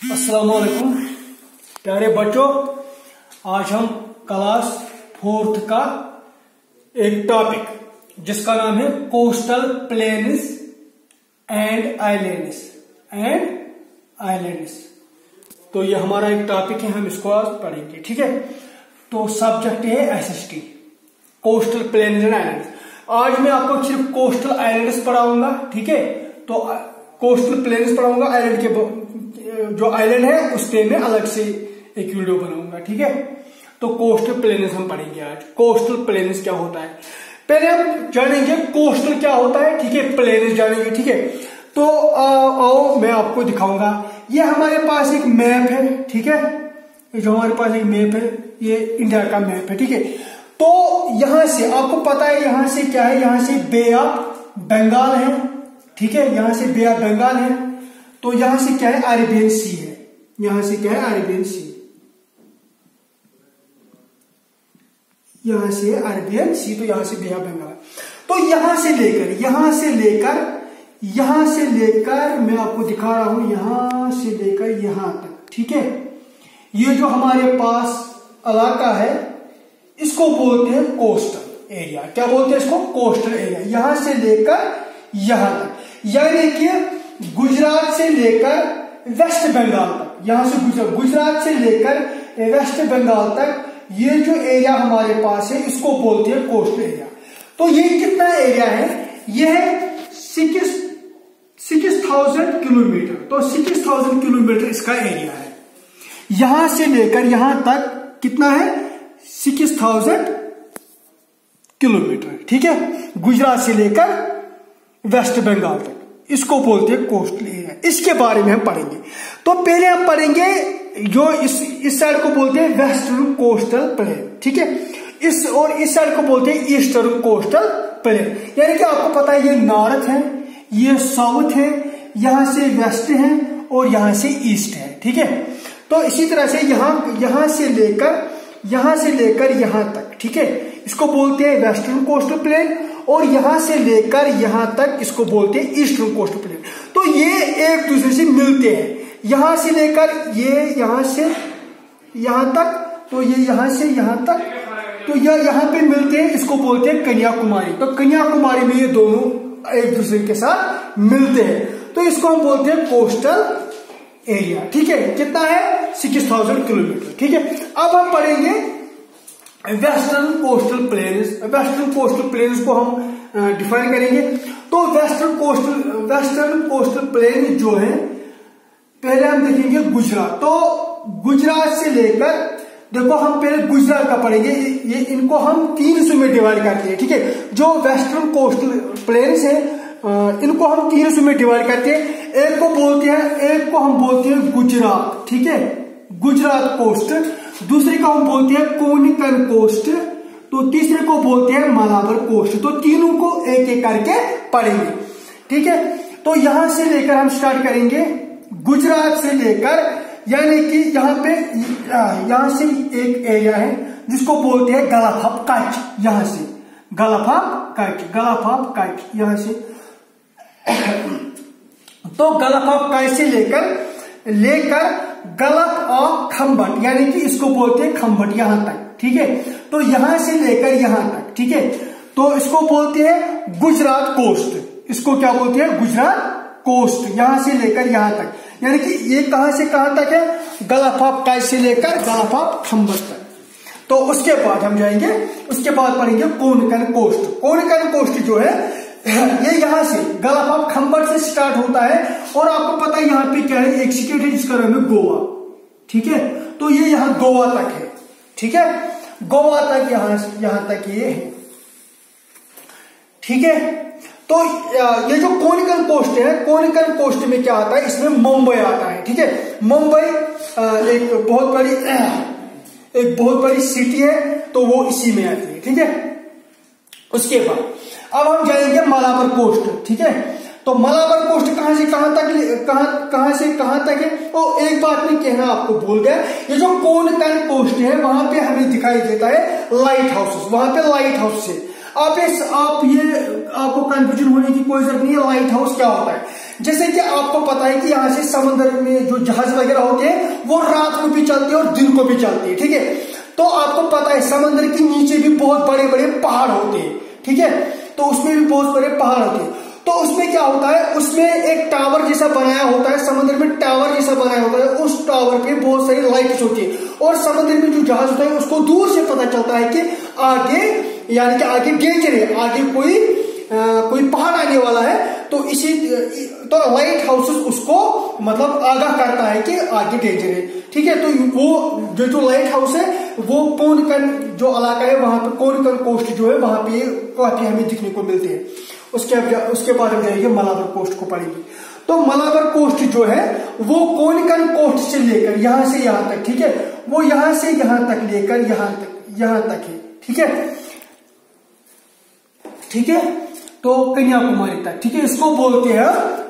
अस्सलाम वालेकुम प्यारे बच्चों, आज हम क्लास 4th का एक टॉपिक जिसका नाम है कोस्टल प्लेन्स एंड आइलैंड्स। तो ये हमारा एक टॉपिक है, हम इसको आज पढ़ेंगे। ठीक है, तो सब्जेक्ट है SST coastal plains and islands. आज मैं आपको सिर्फ कोस्टल आइलैंड्स पढ़ाऊंगा। ठीक है, तो कोस्टल प्लेन्स पढ़ाऊंगा, आइलैंड के जो आइलैंड है उस पे मैं अलग से एक वीडियो बनाऊंगा। ठीक है, तो कोस्टल प्लेन्स हम पढ़ेंगे आज। कोस्टल प्लेन्स क्या होता है पहले हम जानेंगे, कोस्टल क्या होता है। ठीक है, प्लेन्स जानेंगे। ठीक है, तो आओ मैं आपको दिखाऊंगा। ये हमारे पास एक मैप है। ठीक है, ये जो हमारे पास एक मैप है, ये इंडिया का मैप है। ठीक है, तो यहां से आपको पता है यहां से क्या है, यहां से बे ऑफ बंगाल है। ठीक है, यहां से बे ऑफ बंगाल है, तो यहां से क्या है, अरेबियन सी है। यहां से क्या है, अरेबियन सी। यहां से अरेबियन सी, तो यहां से बे ऑफ बंगाल। तो यहां से लेकर मैं आपको दिखा रहा हूं, यहां से लेकर यहां तक। ठीक है, ये जो हमारे पास इलाका है इसको बोलते हैं कोस्टल एरिया। क्या बोलते हैं इसको? Coastal area. यहां से लेकर यहां तक, यानी कि गुजरात से लेकर वेस्ट बंगाल तक, यहां से गुजरात से लेकर वेस्ट बंगाल तक ये जो एरिया हमारे पास है इसको बोलते हैं कोस्टल एरिया। तो ये कितना एरिया है? ये है 6000 किलोमीटर। तो 6000 किलोमीटर इसका एरिया है। यहां से लेकर यहां तक कितना है? 6000 किलोमीटर। ठीक है, गुजरात से लेकर वेस्ट बंगाल तक, इसको बोलते हैं कोस्टल एरिया। इसके बारे में हम पढ़ेंगे। तो पहले हम पढ़ेंगे जो इस साइड को बोलते हैं वेस्टर्न कोस्टल प्लेन। ठीक है, इस साइड को बोलते हैं ईस्टर्न कोस्टल प्लेन। यानी कि आपको पता है ये नॉर्थ है, ये साउथ है, यहां से वेस्ट है और यहां से ईस्ट है। ठीक है, तो इसी तरह से यहां से लेकर यहां तक। ठीक है, इसको बोलते हैं वेस्टर्न कोस्टल प्लेन, और यहां से लेकर यहां तक इसको बोलते हैं ईस्टर्न कोस्टल प्लेन। तो ये एक दूसरे से मिलते हैं। यहां से लेकर ये यहां से यहां तक, तो ये यहां से यहां तक, तो ये यहां पे मिलते हैं, इसको बोलते हैं कन्याकुमारी। तो कन्याकुमारी में ये दोनों एक दूसरे के साथ मिलते हैं, तो इसको हम बोलते हैं कोस्टल एरिया। ठीक है, कितना है? 6000 किलोमीटर। ठीक है, अब हम पढ़ेंगे western coastal planes. Western coastal planes को हम डिफाइन करेंगे। तो वेस्टर्न कोस्टल प्लेन जो है, पहले हम देखेंगे गुजरात। तो गुजरात से लेकर, देखो हम पहले गुजरात का पढ़ेंगे। ये इनको हम 3 हिस्सों में डिवाइड करते हैं। ठीक है, जो वेस्टर्न कोस्टल प्लेन्स है इनको हम 3 हिस्सों में डिवाइड करते हैं। एक को हम बोलते हैं गुजरात। ठीक है, गुजरात कोस्ट। दूसरे को हम बोलते हैं कोंकण कोस्ट। तो तीसरे को बोलते हैं मलाबार कोस्ट। तो तीनों को एक एक करके पढ़ेंगे। ठीक है, तो यहां से लेकर हम स्टार्ट करेंगे गुजरात से लेकर, यानी कि यहां से एक एरिया है जिसको बोलते हैं गल्फ ऑफ कच्छ। यहां से गल्फ ऑफ कच्छ यहां से तो गल्फ ऑफ कच्छ से लेकर गल्फ ऑफ खम्बट, यानी कि इसको बोलते हैं खम्बट, यहां तक। ठीक है, तो यहां से लेकर यहां तक। ठीक है, तो इसको बोलते हैं गुजरात कोस्ट। इसको क्या बोलते हैं? गुजरात कोस्ट। यहां से लेकर यहां तक, यानी कि ये कहां से कहां तक है? गल्फ ऑफ कच्छ से लेकर गल्फ ऑफ खम्बट तक। तो उसके बाद हम जाएंगे, उसके बाद पढ़ेंगे कोंकण कोस्ट। कोंकण कोस्ट जो है ये यहां से गल्फ ऑफ खम्बट से स्टार्ट होता है, और आपको पता है यहां पे क्या है, एक स्टेट है जिसका नाम है गोवा। ठीक है, तो ये यहां गोवा तक है। ठीक है, गोवा तक यहां तक ये है। ठीक है, तो ये जो कोंकण कोस्ट है, कोंकण कोस्ट में क्या आता है, इसमें मुंबई आता है। ठीक है, मुंबई एक बहुत बड़ी सिटी है, तो वो इसी में आती है। ठीक है, उसके बाद अब हम जाएंगे मलाबार कोस्ट। ठीक है, तो मलाबार कोस्ट कहां से कहां तक है? तो एक बात मैं कहना आपको भूल गया, ये जो कोंकण कोस्ट है वहां पे हमें दिखाई देता है लाइट हाउसेस। वहां पे लाइट हाउस है। आपको कंफ्यूजन होने की कोई जरूरत नहीं है। लाइट हाउस क्या होता है? जैसे कि आपको पता है कि यहाँ से समुद्र में जो जहाज वगैरह होते हैं वो रात को भी चलते हैं और दिन को भी चलते हैं, ठीक है। तो आपको पता है समुद्र के नीचे भी बहुत बड़े बड़े पहाड़ होते हैं, ठीक है, तो उसमें भी बहुत बड़े पहाड़ होते हैं। तो उसमें क्या होता है, उसमें एक टावर जैसा बनाया होता है, समुद्र में टावर जैसा बनाया होता है, उस टावर पे बहुत सारी लाइट्स होती है और समुद्र में जो जहाज होता है उसको दूर से पता चलता है कि आगे, यानी कि आगे डेंजर है, आगे कोई पहाड़ आने वाला है। तो इसी तो लाइट हाउस उसको मतलब आगाह करता है कि आगे डेंजर है, ठीक है। तो वो जो लाइट हाउस है वो कोनकन जो इलाका है वहां पे कोनकन कोस्ट जो है वहां पे काफी हमें दिखने को मिलते हैं। उसके बाद हम जाएंगे मलाबार कोस्ट को पढ़ेंगे। तो मलाबार कोस्ट जो है वो कोनकन कोस्ट से लेकर यहां से यहां तक, ठीक है, वो यहां से यहां तक लेकर यहां तक है, ठीक है, ठीक है, तो कन्याकुमारी तक, ठीक है, इसको बोलते हैं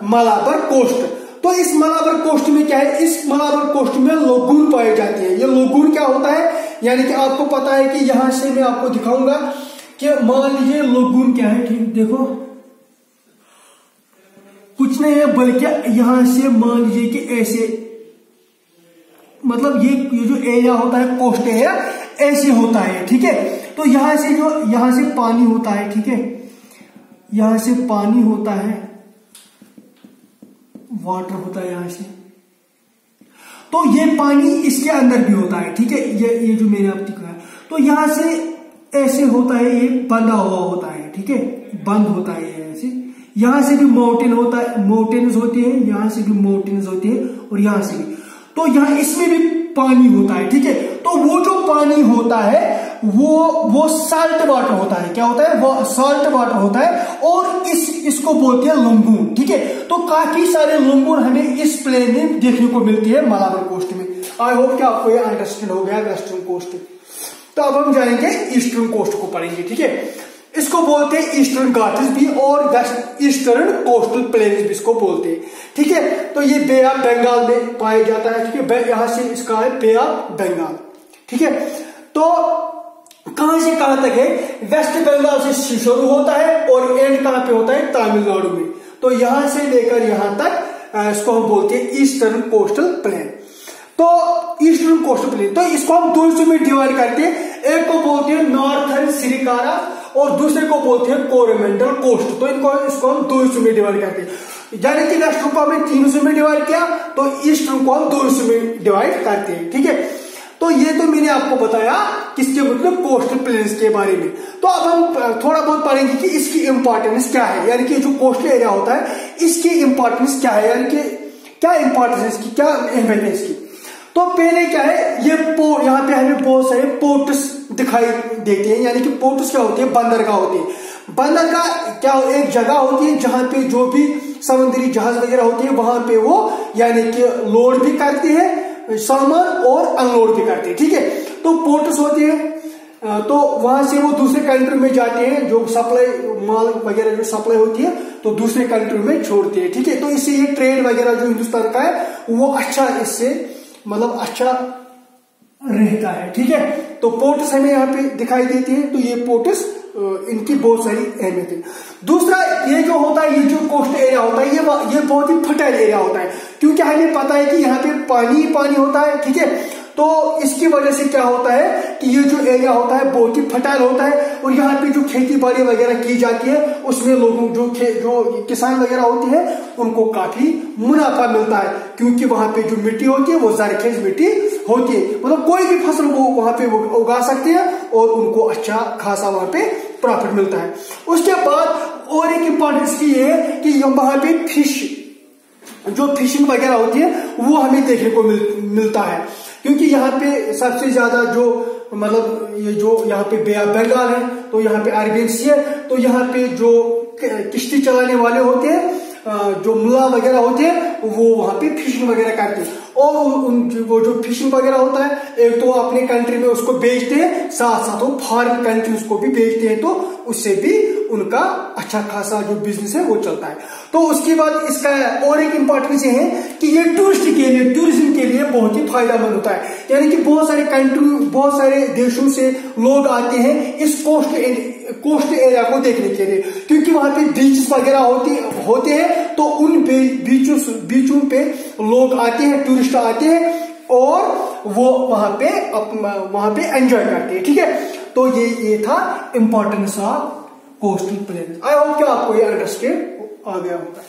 मलाबार कोस्ट। तो इस मलाबार कोस्ट में क्या है, इस मलाबार कोस्ट में लोगून पाए जाते हैं। ये लोगून क्या होता है, यानी कि आपको पता है कि यहां से मैं आपको दिखाऊंगा कि मान लीजिए लोगून क्या है, ठीक, देखो कुछ नहीं है बल्कि यहां से मान लीजिए कि ऐसे, मतलब ये जो एरिया होता है कोस्ट एरिया ऐसे होता है, ठीक है। तो यहां से पानी होता है, ठीक है, यहां से पानी होता है, वाटर होता है यहां से, तो ये पानी इसके अंदर भी होता है, ठीक है, ये जो मैंने आपको दिखाया। तो यहां से ऐसे होता है, ये बंधा हुआ होता है, ठीक है, बंद होता है ऐसे। यहां से भी माउंटेन होता है, माउंटेन्स होते हैं, यहां से भी माउंटेन्स होते हैं और यहां से भी, तो यहां इसमें भी पानी होता है, ठीक है। तो वो जो पानी होता है वो साल्ट वाटर होता है, क्या होता है, वो साल्ट वाटर होता है और इसको बोलते हैं लंगून, ठीक है। तो काफी सारे लंगून हमें इस प्लेन में देखने को मिलती है मलाबार कोस्ट में। आई होप कि आपको ये अंडरस्टैंड हो गया वेस्टर्न कोस्ट। तो अब हम जाएंगे ईस्टर्न कोस्ट को पढ़ेंगे, ठीक है। इसको बोलते हैं ईस्टर्न घाट्स भी और वेस्ट ईस्टर्न कोस्टल प्लेन्स भी इसको बोलते हैं, ठीक है। तो ये बे ऑफ बंगाल में पाया जाता है, ठीक है, यहां से इसका है बे ऑफ बंगाल, ठीक है। तो कहां से कहां तक है, वेस्ट बंगाल से शुरू होता है और एंड कहां पे होता है, तमिलनाडु में। तो यहां से लेकर यहां तक इसको हम बोलते हैं ईस्टर्न कोस्टल प्लेन। तो ईस्टर्न कोस्टल प्लेन, तो इसको हम दो हिस्सों में डिवाइड करते हैं, एक को बोलते हैं नॉर्थर्न श्रीकारा और दूसरे को बोलते हैं कोरोमंडल कोस्ट। तो इसको हम दो हिस्सों में डिवाइड करते हैं, यानी कि वेस्टर्न को हमने तीन हिस्सों में डिवाइड किया, तो ईस्टर्न को हम दो हिस्सों में डिवाइड करते हैं, ठीक है। तो ये तो मैंने आपको बताया किसके मतलब कोस्टल प्लेन्स के बारे में। तो अब हम थोड़ा बहुत पढ़ेंगे कि इसकी इंपॉर्टेंस क्या है, यानी कि जो कोस्टल एरिया होता है इसकी इंपॉर्टेंस क्या है, यानी कि क्या इंपॉर्टेंस है इसकी, क्या अहमियत है इसकी। तो पहले क्या है, ये यहाँ पे हमें बहुत सारे पोर्ट्स दिखाई देते हैं, यानी कि पोर्ट्स क्या होते हैं, बंदरगाह होती है। बंदरगाह क्या एक जगह होती है जहां पे जो भी समुद्री जहाज वगैरह होती है वहां पे वो यानी कि लोड भी करते हैं सामान और अनलोड भी करते हैं, ठीक है। तो पोर्ट्स होते हैं, तो वहां से वो दूसरे कंट्री में जाते हैं, जो सप्लाई माल वगैरह जो सप्लाई होती है तो दूसरे कंट्री में छोड़ते हैं, ठीक है। तो इससे ये ट्रेड वगैरह जो हिंदुस्तान का है वो अच्छा, इससे मतलब अच्छा रहता है, ठीक है। तो पोर्ट्स हमें यहाँ पे दिखाई देती है, तो ये पोर्ट्स इनकी बहुत सारी अहमियत है। दूसरा ये जो होता है, ये जो कोस्ट एरिया होता है ये बहुत ही फर्टाइल एरिया होता है, क्योंकि हमें पता है कि यहाँ पे पानी ही पानी होता है, ठीक है। तो इसकी वजह से क्या होता है कि ये जो एरिया होता है बहुत ही फर्टाइल होता है और यहाँ पे जो खेती बाड़ी वगैरह की जाती है उसमें लोगों जो किसान वगैरह होते हैं उनको काफी मुनाफा मिलता है, क्योंकि वहां पे जो मिट्टी होती है वो जरखेज मिट्टी होती है, मतलब कोई भी फसल वो वहां पे उगा सकते हैं और उनको अच्छा खासा वहां पे प्रॉफिट मिलता है। उसके बाद और एक इंपॉर्टेंस की ये है कि वहां पे फिशिंग वगैरह होती है वो हमें देखने को मिलता है, क्योंकि यहाँ पे सबसे ज्यादा जो मतलब ये जो यहाँ पे बे ऑफ बंगाल है, तो यहाँ पे अरेबियन सी है, तो यहाँ पे जो किश्ती चलाने वाले होते हैं, जो मुल्ला वगैरह होते हैं वो वहां पे फिशिंग वगैरह करते हैं और वो जो फिशिंग वगैरह होता है एक तो अपने कंट्री में उसको बेचते हैं, साथ साथ वो फॉरेन कंट्रीज को भी बेचते हैं, तो उससे भी उनका अच्छा खासा जो बिजनेस है वो चलता है। तो उसके बाद इसका और एक इंपॉर्टेंस ये है कि ये टूरिज्म के लिए बहुत ही फायदेमंद होता है। यानी कि बहुत सारे कंट्री, बहुत सारे देशों से लोग आते हैं इस कोस्ट एरिया को देखने के लिए, क्योंकि वहां पे बीचेस वगैरह होते हैं। तो उन बीचों पे लोग आते हैं, टूरिस्ट आते हैं और वो वहां पे एंजॉय करते हैं। ठीक है, तो ये था importance of coastal planes. I hope कि आपको ये अंडरस्टैंड आ गया होगा।